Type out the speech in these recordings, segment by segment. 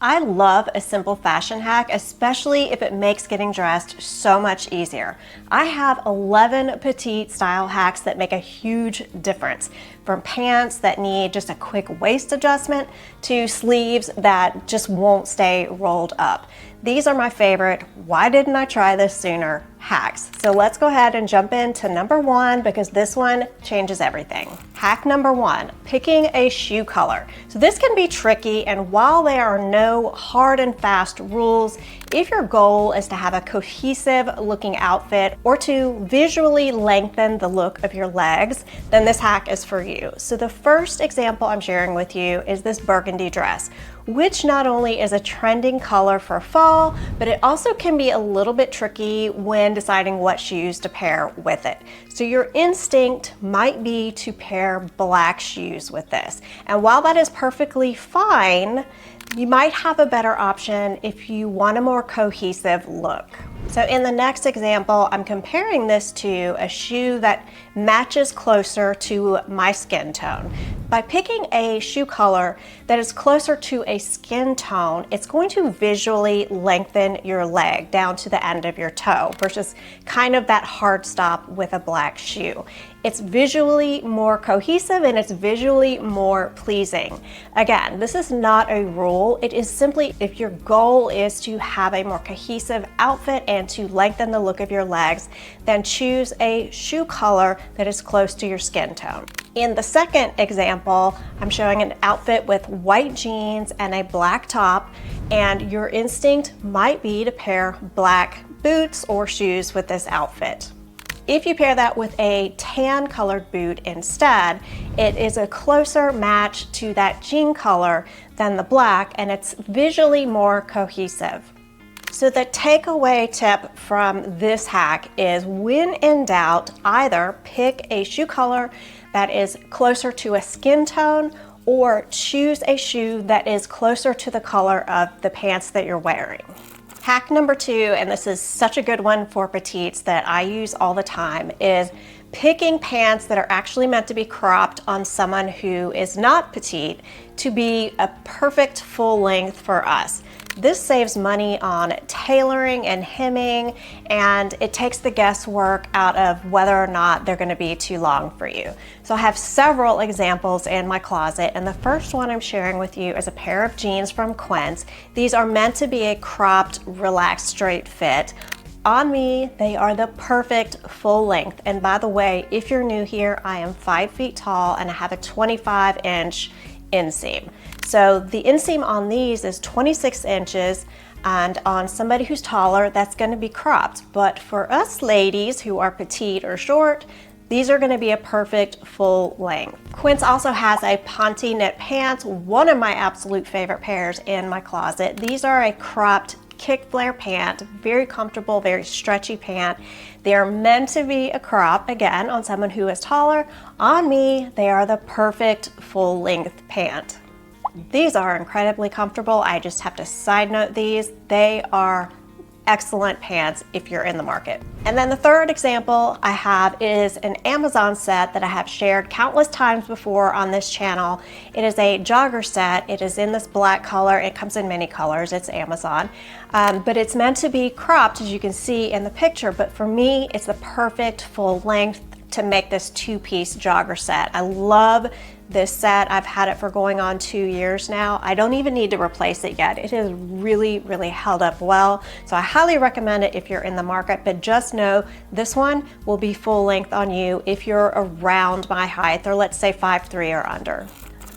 I love a simple fashion hack, especially if it makes getting dressed so much easier. I have 11 petite style hacks that make a huge difference, from pants that need just a quick waist adjustment to sleeves that just won't stay rolled up. These are my favorite, why didn't I try this sooner, hacks. So let's go ahead and jump into number one because this one changes everything. Hack number one, picking a shoe color. So this can be tricky, and while there are no hard and fast rules, if your goal is to have a cohesive looking outfit or to visually lengthen the look of your legs, then this hack is for you. So the first example I'm sharing with you is this burgundy dress, which not only is a trending color for fall, but it also can be a little bit tricky when deciding what shoes to pair with it. So your instinct might be to pair black shoes with this. And while that is perfectly fine, you might have a better option if you want a more cohesive look. So in the next example, I'm comparing this to a shoe that matches closer to my skin tone. By picking a shoe color that is closer to a skin tone, it's going to visually lengthen your leg down to the end of your toe versus kind of that hard stop with a black shoe. It's visually more cohesive and it's visually more pleasing. Again, this is not a rule. It is simply if your goal is to have a more cohesive outfit and to lengthen the look of your legs, then choose a shoe color that is close to your skin tone. In the second example, I'm showing an outfit with white jeans and a black top, and your instinct might be to pair black boots or shoes with this outfit. If you pair that with a tan colored boot instead, it is a closer match to that jean color than the black, and it's visually more cohesive. So the takeaway tip from this hack is, when in doubt, either pick a shoe color that is closer to a skin tone or choose a shoe that is closer to the color of the pants that you're wearing. Hack number two, and this is such a good one for petites that I use all the time, is picking pants that are actually meant to be cropped on someone who is not petite to be a perfect full length for us. This saves money on tailoring and hemming, and it takes the guesswork out of whether or not they're going to be too long for you. So I have several examples in my closet, and the first one I'm sharing with you is a pair of jeans from Quince. These are meant to be a cropped, relaxed, straight fit. On me, they are the perfect full length. And by the way, if you're new here, I am 5 feet tall and I have a 25-inch inseam. So the inseam on these is 26 inches, and on somebody who's taller, that's going to be cropped. But for us ladies who are petite or short, these are going to be a perfect full length. Quince also has a ponte knit pants, one of my absolute favorite pairs in my closet. These are a cropped kick flare pant, very comfortable, very stretchy pant. They are meant to be a crop, again, on someone who is taller. On me, they are the perfect full length pant. These are incredibly comfortable. I just have to side note these. They are excellent pants if you're in the market. And then the third example I have is an Amazon set that I have shared countless times before on this channel. It is a jogger set. It is in this black color. It comes in many colors. It's Amazon. But it's meant to be cropped, as you can see in the picture. But for me, it's the perfect full length to make this two-piece jogger set. I love this set. I've had it for going on 2 years now. I don't even need to replace it yet. It has really, really held up well. So I highly recommend it if you're in the market, but just know this one will be full length on you if you're around my height, or let's say 5'3" or under.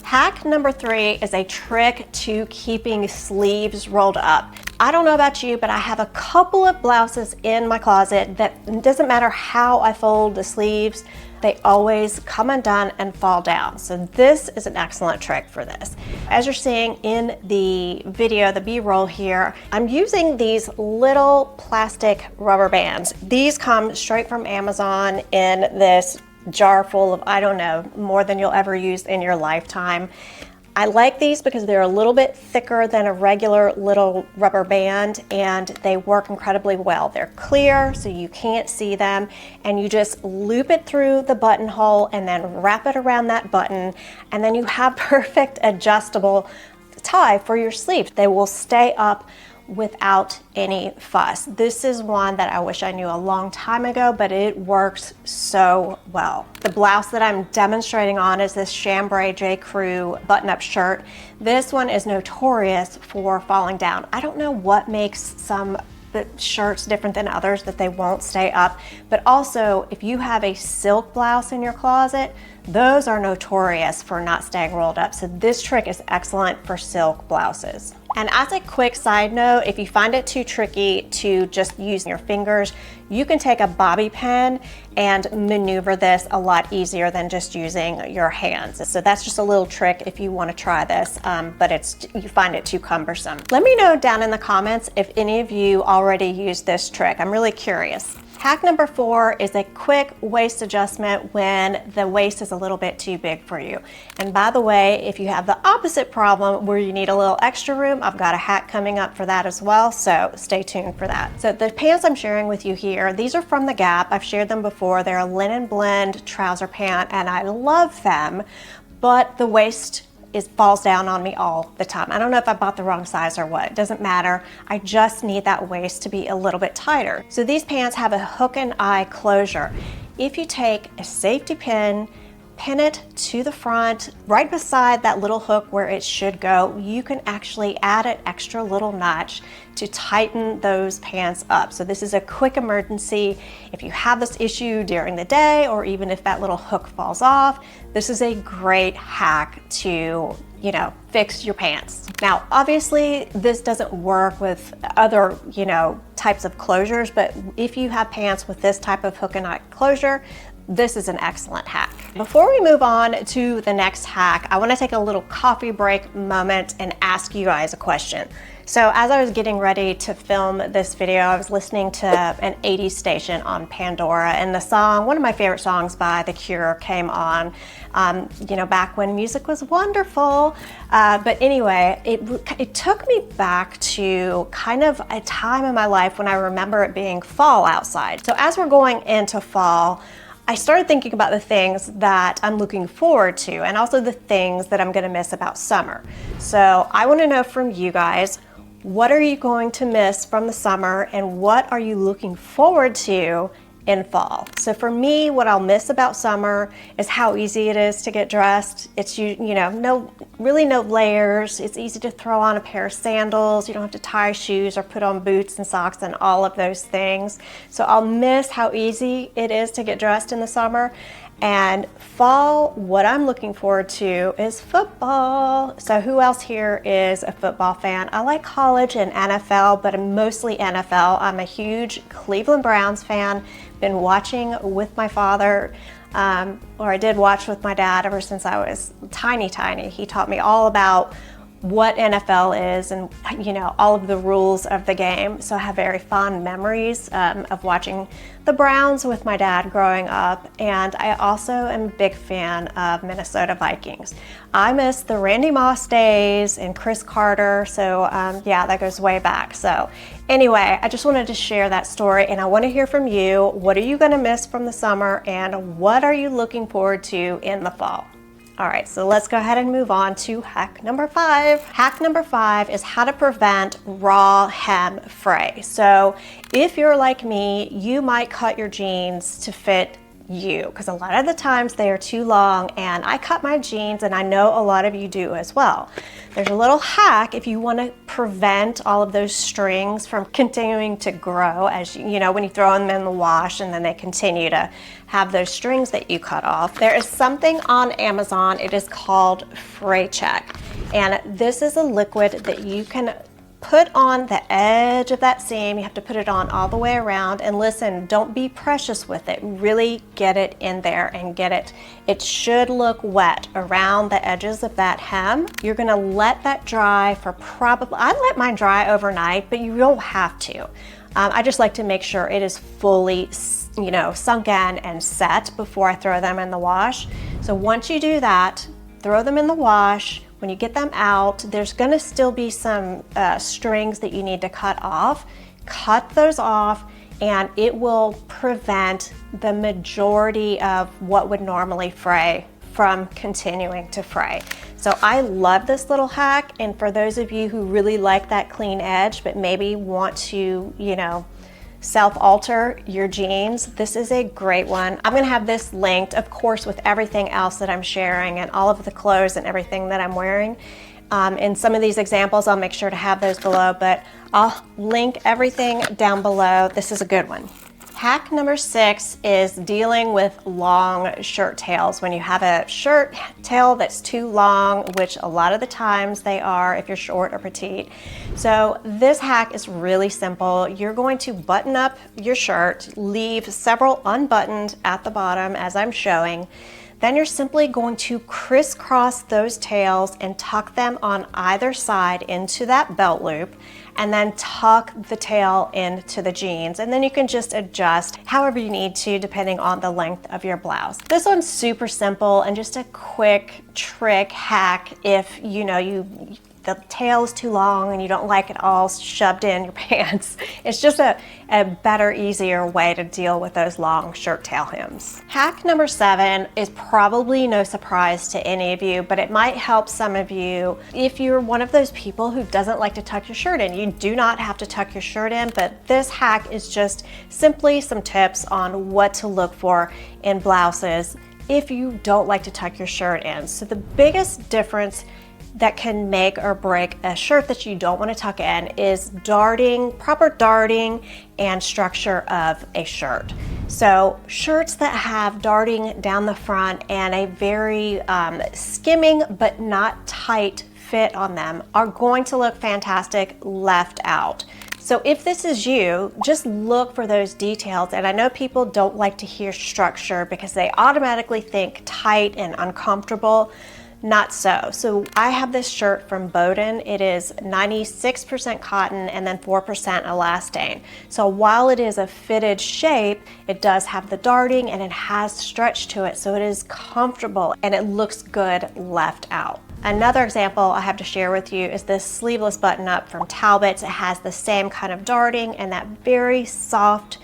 Hack number three is a trick to keeping sleeves rolled up. I don't know about you, but I have a couple of blouses in my closet that it doesn't matter how I fold the sleeves, they always come undone and fall down. So this is an excellent trick for this. As you're seeing in the video, the B-roll here, I'm using these little plastic rubber bands. These come straight from Amazon in this jar full of, I don't know, more than you'll ever use in your lifetime. I like these because they're a little bit thicker than a regular little rubber band, and they work incredibly well. They're clear, so you can't see them, and you just loop it through the buttonhole and then wrap it around that button, and then you have perfect adjustable tie for your sleeves. They will stay up without any fuss. This is one that I wish I knew a long time ago, but it works so well. The blouse that I'm demonstrating on is this chambray J. Crew button-up shirt. This one is notorious for falling down. I don't know what makes some shirts different than others, that they won't stay up, but also if you have a silk blouse in your closet, those are notorious for not staying rolled up. So this trick is excellent for silk blouses. And as a quick side note, if you find it too tricky to just use your fingers, you can take a bobby pin and maneuver this a lot easier than just using your hands. So that's just a little trick if you want to try this, but you find it too cumbersome. Let me know down in the comments if any of you already use this trick. I'm really curious. Hack number 4 is a quick waist adjustment when the waist is a little bit too big for you. And by the way, if you have the opposite problem where you need a little extra room, I've got a hack coming up for that as well, so stay tuned for that. So the pants I'm sharing with you here, these are from the Gap. I've shared them before. They're a linen blend trouser pant and I love them, but the waist falls down on me all the time. I don't know if I bought the wrong size or what. It doesn't matter. I just need that waist to be a little bit tighter. So these pants have a hook and eye closure. If you take a safety pin, pin it to the front, right beside that little hook where it should go, you can actually add an extra little notch to tighten those pants up. So this is a quick emergency. If you have this issue during the day, or even if that little hook falls off, this is a great hack to, fix your pants. Now, obviously this doesn't work with other, types of closures, but if you have pants with this type of hook and eye closure, this is an excellent hack. Before we move on to the next hack, I want to take a little coffee break moment and ask you guys a question. So as I was getting ready to film this video, I was listening to an 80s station on Pandora, and the song, one of my favorite songs by The Cure, came on, back when music was wonderful. But anyway, it took me back to kind of a time in my life when I remember it being fall outside. So as we're going into fall, I started thinking about the things that I'm looking forward to and also the things that I'm going to miss about summer. So I want to know from you guys, what are you going to miss from the summer and what are you looking forward to in fall? So for me, what I'll miss about summer is how easy it is to get dressed. It's really no layers. It's easy to throw on a pair of sandals. You don't have to tie shoes or put on boots and socks and all of those things. So I'll miss how easy it is to get dressed in the summer. And fall, what I'm looking forward to is football. So who else here is a football fan? I like college and NFL, but mostly NFL. I'm a huge Cleveland Browns fan. Been watching with my father, or I did watch with my dad ever since I was tiny. He taught me all about what NFL is and all of the rules of the game. So I have very fond memories of watching the Browns with my dad growing up, and I also am a big fan of Minnesota Vikings. I miss the Randy Moss days and Chris Carter, so yeah, that goes way back. So anyway, I just wanted to share that story, and I want to hear from you. What are you going to miss from the summer, and what are you looking forward to in the fall? All right, so let's go ahead and move on to hack number 5. Hack number 5 is how to prevent raw hem fray. So if you're like me, you might cut your jeans to fit you, because a lot of the times they are too long, and I cut my jeans, and I know a lot of you do as well. There's a little hack if you want to prevent all of those strings from continuing to grow as when you throw them in the wash and then they continue to have those strings that you cut off. There is something on Amazon, it is called Fray Check, and this is a liquid that you can put on the edge of that seam. You have to put it on all the way around, and listen, don't be precious with it. Really get it in there and get it. It should look wet around the edges of that hem. You're gonna let that dry for I let mine dry overnight, but you don't have to. I just like to make sure it is fully sunk in and set before I throw them in the wash. So once you do that, throw them in the wash. When you get them out, there's gonna still be some strings that you need to cut off. Cut those off, and it will prevent the majority of what would normally fray from continuing to fray. So I love this little hack, and for those of you who really like that clean edge but maybe want to, you know, self-alter your jeans, this is a great one. I'm gonna have this linked, of course, with everything else that I'm sharing and all of the clothes and everything that I'm wearing. In some of these examples, I'll make sure to have those below, but I'll link everything down below. This is a good one. Hack number 6 is dealing with long shirt tails. When you have a shirt tail that's too long, which a lot of the times they are if you're short or petite. So this hack is really simple. You're going to button up your shirt, leave several unbuttoned at the bottom as I'm showing. Then you're simply going to crisscross those tails and tuck them on either side into that belt loop, and then tuck the tail into the jeans. And then you can just adjust however you need to depending on the length of your blouse. This one's super simple and just a quick trick hack if you know the tail is too long and you don't like it all shoved in your pants. It's just a better, easier way to deal with those long shirt tail hems. Hack number 7 is probably no surprise to any of you, but it might help some of you if you're one of those people who doesn't like to tuck your shirt in. You do not have to tuck your shirt in, but this hack is just simply some tips on what to look for in blouses if you don't like to tuck your shirt in. So the biggest difference that can make or break a shirt that you don't want to tuck in is darting, proper darting and structure of a shirt. So shirts that have darting down the front and a very skimming but not tight fit on them are going to look fantastic left out. So if this is you, just look for those details. And I know people don't like to hear structure because they automatically think tight and uncomfortable. Not so. So I have this shirt from Bowden. It is 96% cotton and then 4% elastane. So while it is a fitted shape, it does have the darting and it has stretch to it. So it is comfortable and it looks good left out. Another example I have to share with you is this sleeveless button up from Talbot's. It has the same kind of darting and that very soft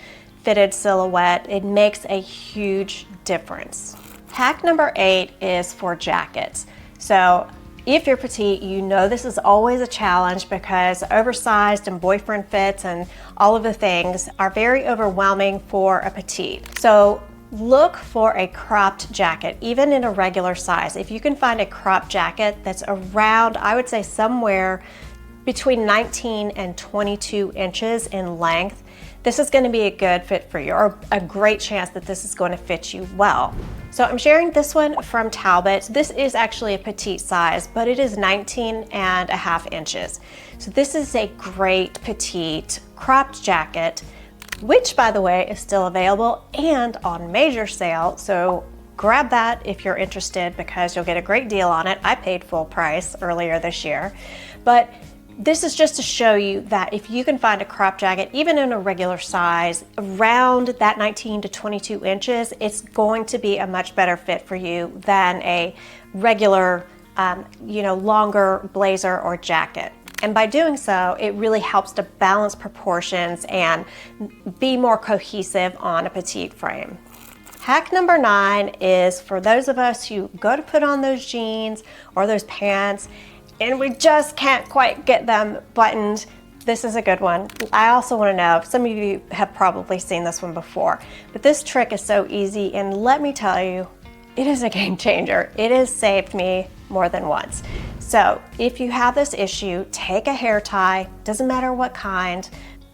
fitted silhouette. It makes a huge difference. Hack number 8 is for jackets. So if you're petite, you know this is always a challenge because oversized and boyfriend fits and all of the things are very overwhelming for a petite. So look for a cropped jacket, even in a regular size. If you can find a cropped jacket that's around, I would say somewhere between 19 and 22 inches in length, this is going to be a good fit for you, or a great chance that this is going to fit you well. So I'm sharing this one from Talbot. This is actually a petite size, but it is 19.5 inches. So this is a great petite cropped jacket, which by the way is still available and on major sale. So grab that if you're interested because you'll get a great deal on it. I paid full price earlier this year, but this is just to show you that if you can find a crop jacket, even in a regular size, around that 19 to 22 inches, it's going to be a much better fit for you than a regular, longer blazer or jacket. And by doing so, it really helps to balance proportions and be more cohesive on a petite frame. Hack number 9 is for those of us who go to put on those jeans or those pants and we just can't quite get them buttoned. This is a good one. I also want to know, some of you have probably seen this one before, but this trick is so easy, and let me tell you, it is a game changer. It has saved me more than once. So if you have this issue, take a hair tie, doesn't matter what kind,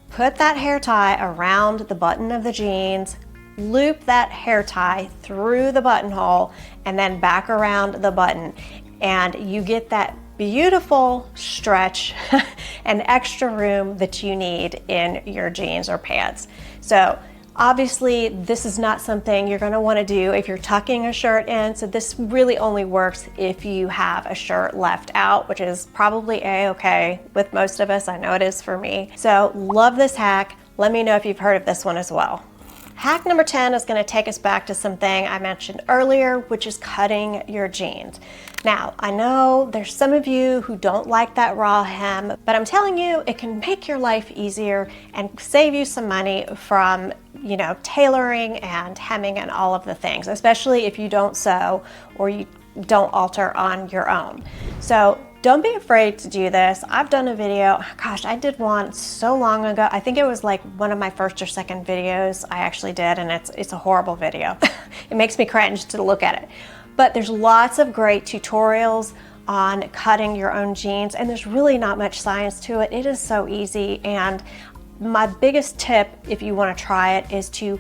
put that hair tie around the button of the jeans, loop that hair tie through the buttonhole, and then back around the button, and you get that beautiful stretch and extra room that you need in your jeans or pants. So obviously this is not something you're going to want to do if you're tucking a shirt in. So this really only works if you have a shirt left out, which is probably a-okay with most of us. I know it is for me. So love this hack. Let me know if you've heard of this one as well. Hack number 10 is going to take us back to something I mentioned earlier, which is cutting your jeans. Now, I know there's some of you who don't like that raw hem, but I'm telling you, it can make your life easier and save you some money from, you know, tailoring and hemming and all of the things, especially if you don't sew or you don't alter on your own. So don't be afraid to do this. I've done a video, gosh, I did one so long ago. I think it was like one of my first or second videos I actually did, and it's a horrible video. It makes me cringe to look at it. But there's lots of great tutorials on cutting your own jeans, and there's really not much science to it. It is so easy, and my biggest tip, if you want to try it, is to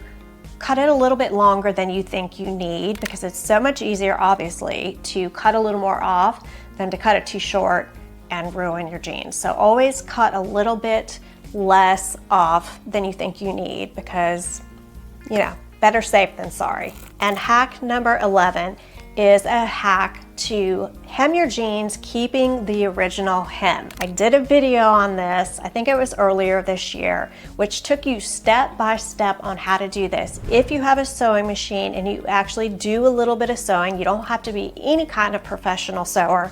cut it a little bit longer than you think you need, because it's so much easier, obviously, to cut a little more off than to cut it too short and ruin your jeans. So always cut a little bit less off than you think you need, because, you know, better safe than sorry. And hack number 11 is a hack to hem your jeans keeping the original hem. I did a video on this, I think it was earlier this year, which took you step by step on how to do this. If you have a sewing machine and you actually do a little bit of sewing, you don't have to be any kind of professional sewer.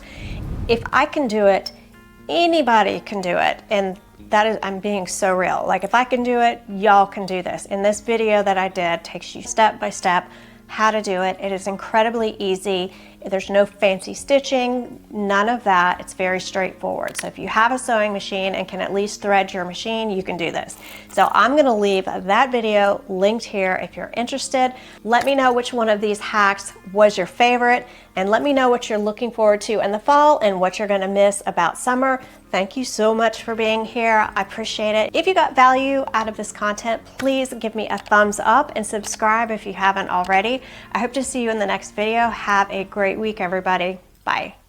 If I can do it, anybody can do it. And that is, I'm being so real. Like, if I can do it, y'all can do this. And this video that I did takes you step by step how to do it. It is incredibly easy. There's no fancy stitching, none of that. It's very straightforward. So if you have a sewing machine and can at least thread your machine, you can do this. So I'm gonna leave that video linked here if you're interested. Let me know which one of these hacks was your favorite, and let me know what you're looking forward to in the fall and what you're gonna miss about summer. Thank you so much for being here. I appreciate it. If you got value out of this content, please give me a thumbs up and subscribe if you haven't already. I hope to see you in the next video. Have a great week, everybody. Bye.